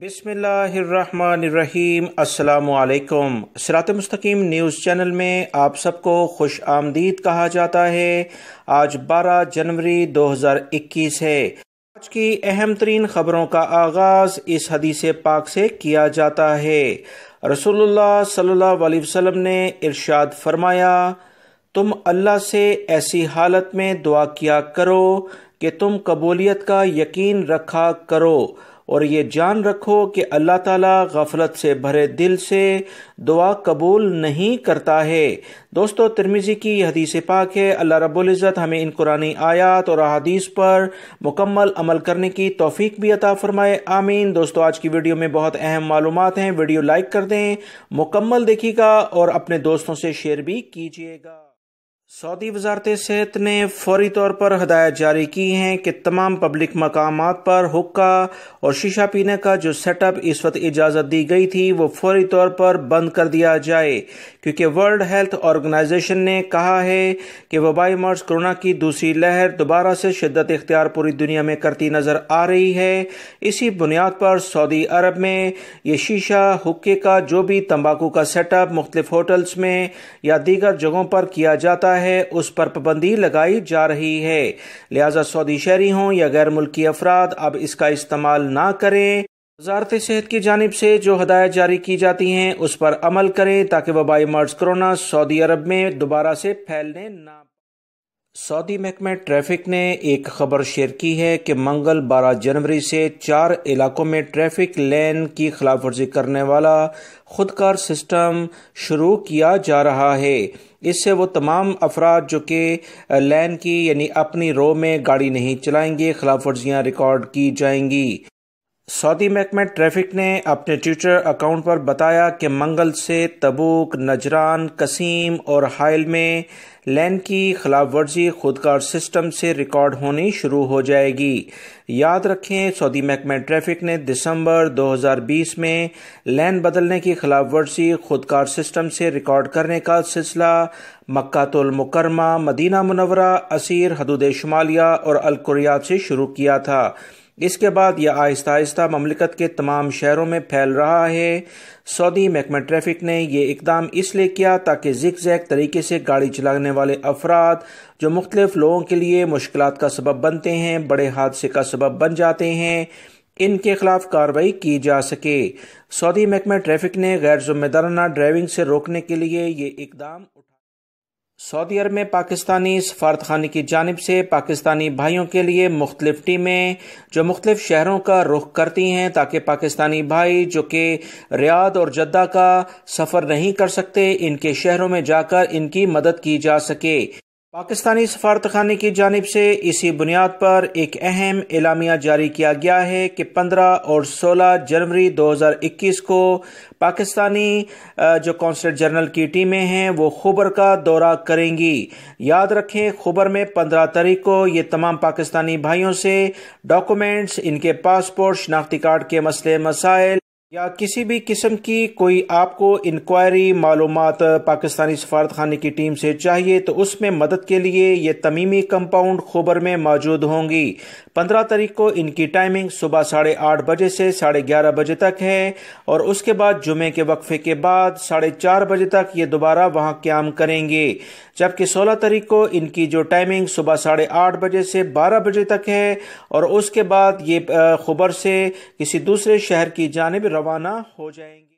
बिस्मिल्लाहिर्रहमानिर्रहीम। अस्सलामु अलैकुम। सिरात मुस्तकीम न्यूज़ चैनल में आप सबको खुश आमदीद कहा जाता है। आज 12 जनवरी 2021 है। आज की अहम तरीन खबरों का आगाज़ इस हदीस पाक से किया जाता है। रसूलुल्लाह सल्लल्लाहु अलैहि वसल्लम ने इरशाद फरमाया, तुम अल्लाह से ऐसी हालत में दुआ किया करो कि तुम कबूलियत का यकीन रखा करो और ये जान रखो कि अल्लाह ताला गफलत से भरे दिल से दुआ कबूल नहीं करता है। दोस्तों, तिरमिज़ी की यह हदीस पाक है। अल्लाह रब्बुल इज़्ज़त हमें इन कुरानी आयात और अहादीस पर मुकम्मल अमल करने की तौफीक भी अता फरमाए, आमीन। दोस्तों, आज की वीडियो में बहुत अहम मालूमात हैं। वीडियो लाइक कर दें, मुकम्मल देखिएगा और अपने दोस्तों से शेयर भी कीजिएगा। सऊदी वजारत सेहत ने फौरी तौर पर हदायत जारी की हैं कि तमाम पब्लिक मकामात पर हुक्का और शीशा पीने का जो सेटअप इस वक्त इजाज़त दी गई थी वो फौरी तौर पर बंद कर दिया जाए, क्योंकि वर्ल्ड हेल्थ ऑर्गेनाइजेशन ने कहा है कि वबाई मर्ज कोरोना की दूसरी लहर दोबारा से शिद्दत इख्तियार पूरी दुनिया में करती नज़र आ रही है। इसी बुनियाद पर सऊदी अरब में ये शीशा, हुक्के का जो भी तंबाकू का सेटअप मुख्तलिफ होटल्स में या दीगर जगहों पर किया जाता है उस पर पाबंदी लगाई जा रही है। लिहाजा सऊदी शहरी हों या गैर मुल्की अफराद अब इसका इस्तेमाल ना करें। वजारत सेहत की जानिब से जो हदायत जारी की जाती हैं उस पर अमल करें ताकि वबाई मर्ज कोरोना सऊदी अरब में दोबारा से फैलने ना। सऊदी महकमा ट्रैफिक ने एक खबर शेयर की है कि मंगल 12 जनवरी से 4 इलाकों में ट्रैफिक लेन की खिलाफ वर्जी करने वाला खुदकार सिस्टम शुरू किया जा रहा है। इससे वो तमाम अफराद जो कि लेन की यानी अपनी रो में गाड़ी नहीं चलाएंगे, खिलाफ वर्जियाँ रिकॉर्ड की जाएंगी। सऊदी महकमा ट्रैफिक ने अपने ट्विटर अकाउंट पर बताया कि मंगल से तबूक, नजरान, कसीम और हाइल में लेन की खिलाफ वर्जी खुदकार सिस्टम से रिकॉर्ड होनी शुरू हो जाएगी। याद रखें, सऊदी महकमा ट्रैफिक ने दिसंबर 2020 में लेन बदलने की खिलाफ वर्जी खुदकार सिस्टम से रिकॉर्ड करने का सिलसिला मक्कातुल मुकर्रमा, मदीना मुनव्वरा, असीर, हदूद शुमालिया और अल कुरैयात से शुरू किया था। इसके बाद यह आहिस्ता आहिस्ता ममलिकत के तमाम शहरों में फैल रहा है। सऊदी महकमा ट्रैफिक ने यह इकदाम इसलिए किया ताकि ज़िग-ज़ैग तरीके से गाड़ी चलाने वाले अफराद जो मुख्तलिफ लोगों के लिए मुश्किलात का सबब बनते हैं, बड़े हादसे का सबब बन जाते हैं, इनके खिलाफ कार्रवाई की जा सके। सऊदी महकमा ट्रैफिक ने गैर जिम्मेदाराना ड्राइविंग से रोकने के लिए ये इकदाम उठाया। सऊदी अरब में पाकिस्तानी सफारतखाने की जानिब से पाकिस्तानी भाइयों के लिए मुख्तलिफ टीमें जो मुख्तलिफ शहरों का रुख करती हैं ताकि पाकिस्तानी भाई जो कि रियाद और जद्दा का सफ़र नहीं कर सकते, इनके शहरों में जाकर इनकी मदद की जा सके। पाकिस्तानी सफारतखाने की जानिब से इसी बुनियाद पर एक अहम एलामिया जारी किया गया है कि 15 और 16 जनवरी 2021 को पाकिस्तानी जो कौंसलेट जनरल की टीमें हैं वो खुबर का दौरा करेंगी। याद रखें, खुबर में 15 तारीख को ये तमाम पाकिस्तानी भाइयों से डॉक्यूमेंट्स, इनके पासपोर्ट, शनाख्ती कार्ड के मसले मसाइल या किसी भी किस्म की कोई आपको इंक्वायरी मालूमात पाकिस्तानी सफारतखाने की टीम से चाहिए तो उसमें मदद के लिए ये तमीमी कंपाउंड खुबर में मौजूद होंगी। 15 तारीख को इनकी टाइमिंग सुबह 8:30 बजे से 11:30 बजे तक है और उसके बाद जुमे के वक्फे के बाद 4:30 बजे तक ये दोबारा वहां क़याम करेंगे। जबकि 16 तारीख को इनकी जो टाइमिंग सुबह 8:30 बजे से 12 बजे तक है और उसके बाद ये खुबर से किसी दूसरे शहर की जानिब रवाना हो जाएंगे।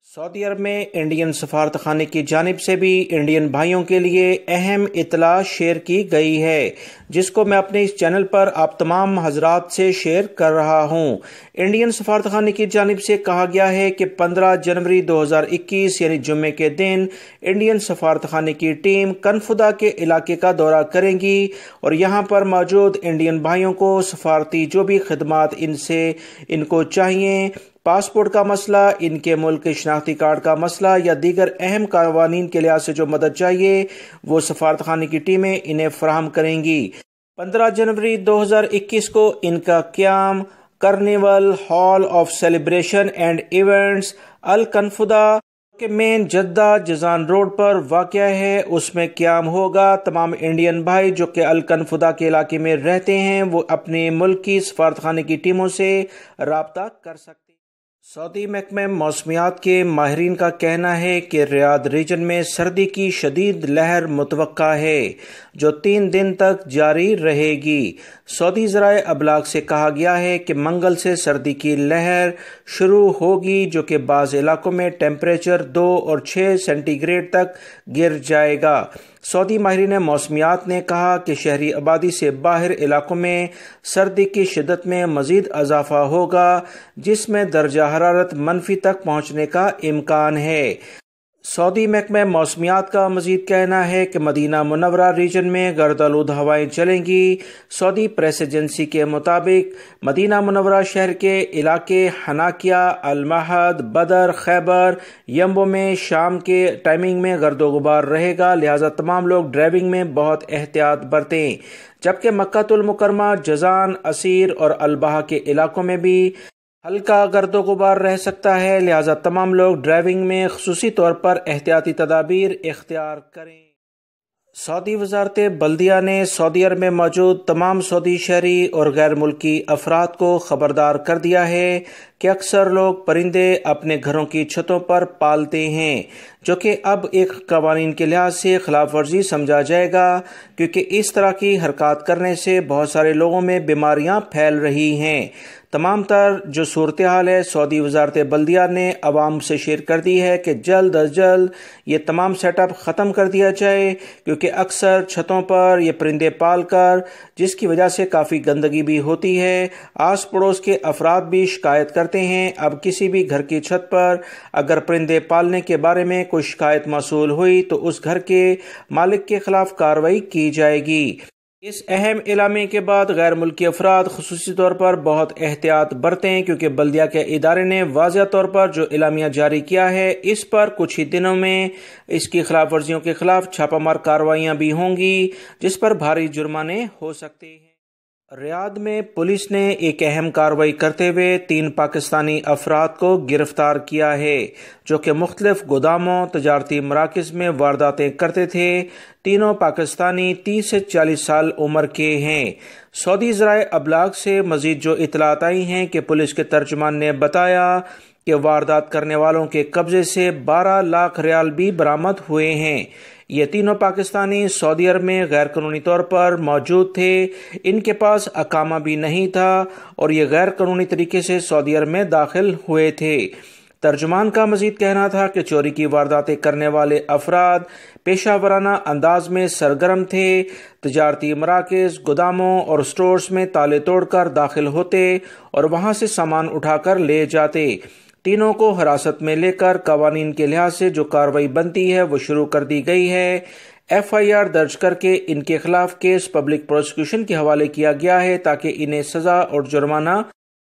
सऊदी अरब में इंडियन सफारतखाने की जानिब से भी इंडियन भाइयों के लिए अहम इतला शेयर की गई है, जिसको मैं अपने इस चैनल पर आप तमाम हजरात से शेयर कर रहा हूँ। इंडियन सफारतखाने की जानिब से कहा गया है कि 15 जनवरी 2021 यानी जुम्मे के दिन इंडियन सफारतखाने की टीम कनफुदा के इलाके का दौरा करेंगी और यहाँ पर मौजूद इंडियन भाइयों को सफारती जो भी खिदमात इनको चाहिए, पासपोर्ट का मसला, इनके मुल्क के शनाख्ती कार्ड का मसला या दीगर अहम कवानीन के लिहाज से जो मदद चाहिए वो सफारतखाने की टीमें इन्हें फराहम करेंगी। 15 जनवरी 2021 को इनका क़याम carnival hall of celebration and events Al Qunfudah के मेन जद्दा जजान रोड पर वाक़या है, उसमें क़याम होगा। तमाम इंडियन भाई जो कि अल कनफुदा के इलाके में रहते हैं वो अपने मुल्क की सफारतखाने की टीमों से राब्ता कर सकते हैं। سعودی محکمہ موسمیات کے ماہرین کا کہنا ہے کہ ریاض ریجن میں سردی کی شدید لہر متوقع ہے جو 3 دن تک جاری رہے گی۔ سعودی ذرائع ابلاغ سے کہا گیا ہے کہ منگل سے سردی کی لہر شروع ہوگی جو کہ بعض علاقوں میں ٹیمپریچر 2 اور 6 سینٹی گریڈ تک گر جائے گا۔ سعودی ماہرین موسمیات نے کہا کہ شہری آبادی سے باہر علاقوں میں سردی کی شدت میں مزید اضافہ ہوگا جس میں درجہ حرارت منفی تک پہنچنے کا امکان ہے۔ سعودی محکمہ موسمیات کا مزید کہنا ہے کہ مدینہ منورہ ریجن میں گرد آلود ہوائیں چلیں گی۔ سعودی پریس ایجنسی کے مطابق مدینہ منورہ شہر کے علاقے حناکیہ، المہد، بدر، خیبر، یمبو میں شام کے ٹائمنگ میں گرد و غبار رہے گا، لہٰذا تمام لوگ ڈرائیونگ میں بہت احتیاط برتیں، جبکہ مکہ المکرمہ، جازان، عسیر اور البحہ کے علاقوں میں بھی ہلکا گرد و غبار رہ سکتا ہے، لہٰذا تمام لوگ ڈرائیونگ میں خصوصی طور پر احتیاطی تدابیر اختیار کریں۔ سعودی وزارت بلدیہ نے سعودی عرب میں موجود تمام سعودی شہری اور غیر ملکی افراد کو خبردار کر دیا ہے کہ اکثر لوگ پرندے اپنے گھروں کی چھتوں پر پالتے ہیں، جو کہ اب ایک قوانین کے لحاظ سے خلاف ورزی سمجھا جائے گا، کیونکہ اس طرح کی حرکات کرنے سے بہت سارے لوگوں میں بیماریاں پھیل رہی ہیں۔ تمام تر جو صورتحال ہے سعودی وزارت بلدیہ نے عوام سے شیئر کر دی ہے کہ جلد از جلد یہ تمام سیٹ اپ ختم کر دیا جائے، کیونکہ اکثر چھتوں پر یہ پرندے پال کر جس کی وجہ سے کافی گندگی بھی ہوتی ہے، آس پڑوس کے افراد بھی شکایت کرتے ہیں۔ اب کسی بھی گھر کی چھت پر اگر پرندے پالنے کے بارے میں کوئی شکایت موصول ہوئی تو اس گھر کے مالک کے خلاف کارروائی کی جائے گی۔ اس اہم اعلامیے کے بعد غیر ملکی افراد خصوصی طور پر بہت احتیاط برتیں، کیونکہ بلدیہ کے ادارے نے واضح طور پر جو اعلامیہ جاری کیا ہے اس پر کچھ ہی دنوں میں اس کی خلاف ورزیوں کے خلاف چھاپہ مار کارروائیاں بھی ہوں گی جس پر بھاری جرمانے ہو سکتے ہیں۔ ریاض میں پولیس نے ایک اہم کارروائی کرتے ہوئے 3 پاکستانی افراد کو گرفتار کیا ہے جو کہ مختلف گوداموں، تجارتی مراکز میں وارداتیں کرتے تھے۔ تینوں پاکستانی 30 سے 40 سال عمر کے ہیں۔ سعودی ذرائع ابلاغ سے مزید جو اطلاعات آئی ہیں کہ پولیس کے ترجمان نے بتایا کہ واردات کرنے والوں کے قبضے سے 12 لاکھ ریال بھی برآمد ہوئے ہیں۔ یہ تینوں پاکستانی سعودی عرب میں غیر قانونی طور پر موجود تھے، ان کے پاس اقامہ بھی نہیں تھا اور یہ غیر قانونی طریقے سے سعودی عرب میں داخل ہوئے تھے۔ ترجمان کا مزید کہنا تھا کہ چوری کی وارداتیں کرنے والے افراد پیشہ ورانہ انداز میں سرگرم تھے، تجارتی مراکز، گوداموں اور سٹورز میں تالے توڑ کر داخل ہوتے اور وہاں سے سامان اٹھا کر لے جاتے۔ تینوں کو حراست میں لے کر قوانین کے لحاظ سے جو کارروائی بنتی ہے وہ شروع کر دی گئی ہے۔ FIR درج کر کے ان کے خلاف کیس پبلک پروسیکیوشن کے حوالے کیا گیا ہے تاکہ انہیں سزا اور جرمانہ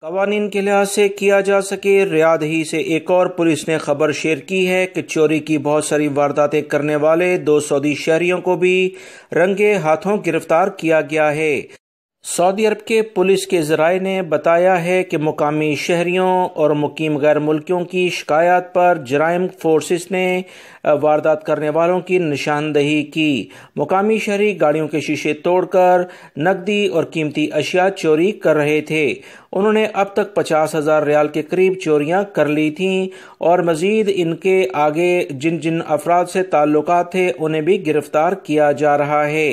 قوانین کے لحاظ سے کیا جا سکے۔ ریاض ہی سے ایک اور پولیس نے خبر شیئر کی ہے کہ چوری کی بہت ساری وارداتیں کرنے والے 2 سعودی شہریوں کو بھی رنگے ہاتھوں گرفتار کیا گیا ہے۔ سعودی عرب کے پولیس کے ذرائع نے بتایا ہے کہ مقامی شہریوں اور مقیم غیر ملکیوں کی شکایات پر جرائم فورسز نے واردات کرنے والوں کی نشاندہی کی۔ مقامی شہری گاڑیوں کے شیشے توڑ کر نقدی اور قیمتی اشیاء چوری کر رہے تھے۔ انہوں نے اب تک 50,000 ریال کے قریب چوریاں کر لی تھیں اور مزید ان کے آگے جن جن افراد سے تعلقات تھے انہیں بھی گرفتار کیا جا رہا ہے۔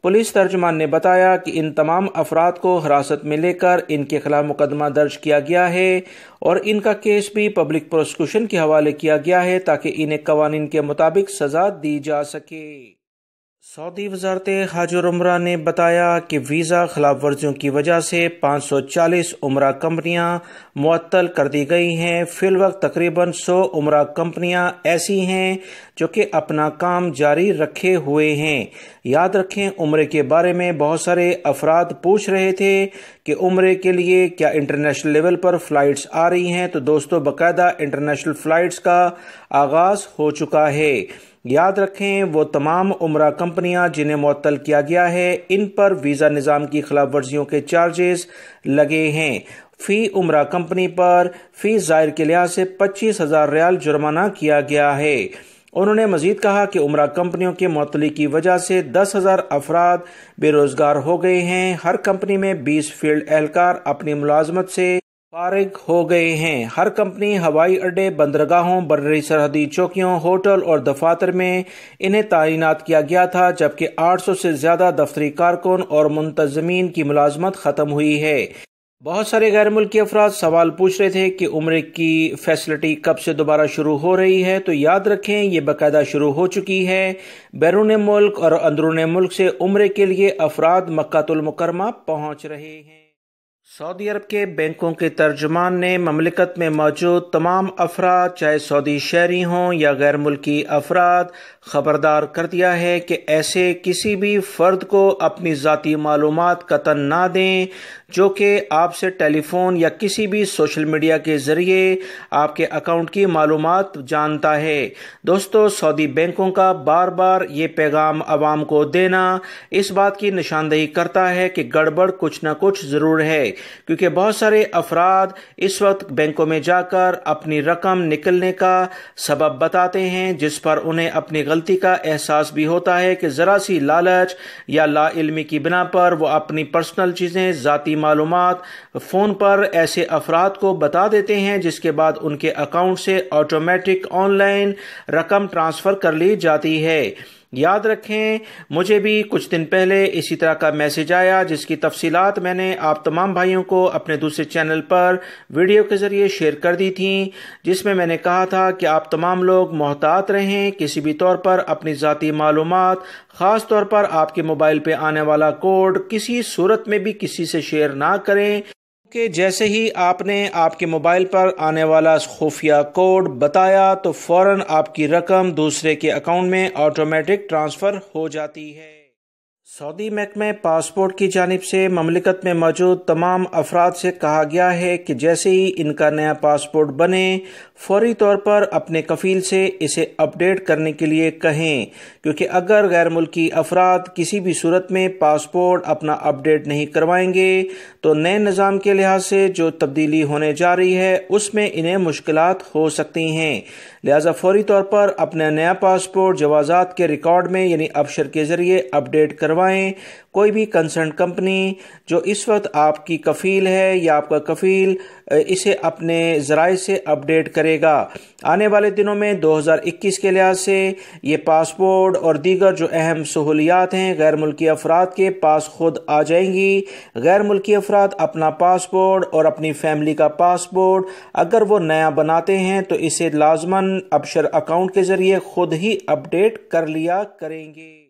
پولیس ترجمان نے بتایا کہ ان تمام افراد کو حراست میں لے کر ان کے خلاف مقدمہ درج کیا گیا ہے اور ان کا کیس بھی پبلک پروسیکیوشن کے حوالے کیا گیا ہے تاکہ انہیں قوانین کے مطابق سزا دی جا سکے۔ سعودی وزارت حج اور عمرہ نے بتایا کہ ویزا خلاف ورزیوں کی وجہ سے 540 عمرہ کمپنیاں معطل کر دی گئی ہیں۔ فی الوقت تقریباً 100 عمرہ کمپنیاں ایسی ہیں جو کہ اپنا کام جاری رکھے ہوئے ہیں۔ یاد رکھیں عمرے کے بارے میں بہت سارے افراد پوچھ رہے تھے کہ عمرے کے لیے کیا انٹرنیشنل لیول پر فلائٹس آ رہی ہیں، تو دوستو باقاعدہ انٹرنیشنل فلائٹس کا آغاز ہو چکا ہے۔ یاد رکھیں وہ تمام عمرہ کمپنیاں جنہیں معطل کیا گیا ہے ان پر ویزا نظام کی خلاف ورزیوں کے چارجز لگے ہیں۔ فی عمرہ کمپنی پر فی زائر کے لحاظ سے 25,000 ریال جرمانہ کیا گیا ہے۔ انہوں نے مزید کہا کہ عمرہ کمپنیوں کے معطلی کی وجہ سے 10,000 افراد بے روزگار ہو گئے ہیں۔ ہر کمپنی میں 20 فیلڈ اہلکار اپنی ملازمت سے फारिग हो गए हैं। हर कंपनी हवाई अड्डे, बंदरगाहों, बर्री सरहदी चौकियों, होटल और दफातर में इन्हें तैनात किया गया था, जबकि 800 से ज्यादा दफ्तरी कारकुन और मुंतजमीन की मुलाजमत खत्म हुई है। बहुत सारे गैर मुल्की अफराद सवाल पूछ रहे थे कि उम्रे की फैसिलिटी कब से दोबारा शुरू हो रही है, तो याद रखें ये बाकायदा शुरू हो चुकी है। बैरून मुल्क और अंदरून मुल्क से उम्रे के लिए अफराद मक्कातुल मुकरमा पहुंच रहे हैं। सऊदी अरब के बैंकों के तर्जुमान ने ममलिकत में मौजूद तमाम अफराद, चाहे सऊदी शहरी हों या गैर मुल्की अफराद, खबरदार कर दिया है कि ऐसे किसी भी फर्द को अपनी ज़ाती मालूमात कतन ना दें जो कि आपसे टेलीफोन या किसी भी सोशल मीडिया के ज़रिए आपके अकाउंट की मालूमात जानता है। दोस्तों, सऊदी बैंकों का बार बार ये पैगाम आवाम को देना इस बात की निशानदेही करता है कि गड़बड़ कुछ न कुछ ज़रूर है, क्योंकि बहुत सारे अफराद इस वक्त बैंकों में जाकर अपनी रकम निकलने का सबब बताते हैं, जिस पर उन्हें अपनी गलती का एहसास भी होता है कि ज़रा सी लालच या लाइल्मी की बिना पर वो अपनी पर्सनल चीज़ें, ज़ाती मालूमात फ़ोन पर ऐसे अफराद को बता देते हैं, जिसके बाद उनके अकाउंट से ऑटोमेटिक ऑनलाइन रकम ट्रांसफ़र कर ली जाती है। याद रखें, मुझे भी कुछ दिन पहले इसी तरह का मैसेज आया, जिसकी तफसीलात मैंने आप तमाम भाइयों को अपने दूसरे चैनल पर वीडियो के ज़रिए शेयर कर दी थी, जिसमें मैंने कहा था कि आप तमाम लोग मोहतात रहें, किसी भी तौर पर अपनी ज़ाती मालूमात, ख़ास तौर पर आपके मोबाइल पे आने वाला कोड किसी सूरत में भी किसी से शेयर ना करें, कि जैसे ही आपने आपके मोबाइल पर आने वाला खुफिया कोड बताया तो फौरन आपकी रकम दूसरे के अकाउंट में ऑटोमेटिक ट्रांसफ़र हो जाती है। सऊदी महकमे पासपोर्ट की जानिब से ममलिकत में मौजूद तमाम अफराद से कहा गया है कि जैसे ही इनका नया पासपोर्ट बने, फौरी तौर पर अपने कफ़ील से इसे अपडेट करने के लिए कहें, क्योंकि अगर गैर मुल्की अफराद किसी भी सूरत में पासपोर्ट अपना अपडेट नहीं करवाएंगे तो नए निज़ाम के लिहाज से जो तब्दीली होने जा रही है उसमें इन्हें मुश्किलात हो सकती हैं। लिहाजा फौरी तौर पर अपना नया पासपोर्ट जवाज़ात के रिकॉर्ड में यानी अबशर के ज़रिए अपडेट करवाएं। कोई भी कंसर्न कंपनी जो इस वक्त आपकी कफ़ील है या आपका कफ़ील इसे अपने ज़राए से अपडेट करेगा। आने वाले दिनों में 2021 के लिहाज से ये पासपोर्ट और दीगर जो अहम सहूलियात हैं गैर मुल्की अफराद के पास खुद आ जाएंगी। गैर मुल्की अफराद अपना पासपोर्ट और अपनी फैमिली का पासपोर्ट अगर वो नया बनाते हैं तो इसे लाजमन अबशर अकाउंट के ज़रिए खुद ही अपडेट कर लिया करेंगे।